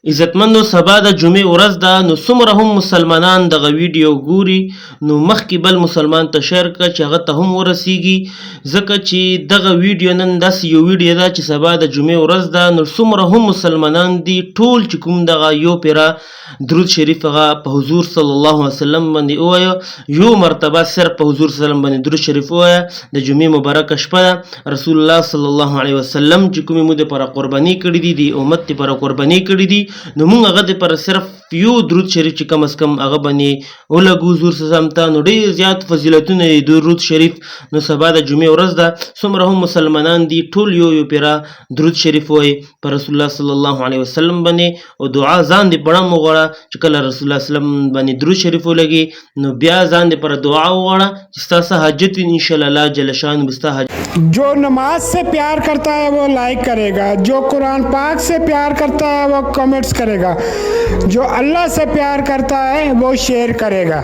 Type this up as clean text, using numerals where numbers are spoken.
عزتمندو سبا د جمعې ورځ ده، نو څومره هم مسلمانان دغه ویډیو ګوري نو مخکې بل مسلمان ته شیر کړه چې هغه ته هم ورسیږي، ځکه چې دغه ویډیو نن داسې یو ویډیو ده چې سبا د جمعې ورځ ده، نو څومره هم مسلمانان دي ټول چې کوم دغه یو پیره درود شریف هغه په حضور صلی الله علیه وسلم باندې ووایه، یو مرتبه صرف په حضور صلی الله علیه وسلم باندې درود شریف ووایه. د جمعې مبارکه شپه ده، رسول الله صلی الله علیه وسلم چې کومې مو دپاره قرباني کړي دي، د امت دپاره قرباني کړي دي، نو موږ هغه دپاره صرف یو درود شریف چې کم از کم هغه باندې ولګو حضور صلی الله علیه وسلم ته، نو ډېر زیات فضیلتونه یې درود شریف. نو سبا د جمعې ورځ ده، څومره هم مسلمانان دي ټول یو یو پیره درود شریف وایي په رسول الله صلی الله علیه وسلم باندې، او دعا ځان دې پړم وغواړه چې کله رسول الله صلی الله علیه وسلم باندې درود شریف ولګي، نو بیا ځان دې پر دعا وغواړه چې ستا څه حاجت وي، انشاءالله الله جل شانه به ستا حاجت. जो नमाज से प्यार करता है वो लाइक करेगा, जो कुरान पाक से प्यार करता है वो कमेंट्स करेगा, जो अल्लाह से प्यार करता है वो शेयर करेगा.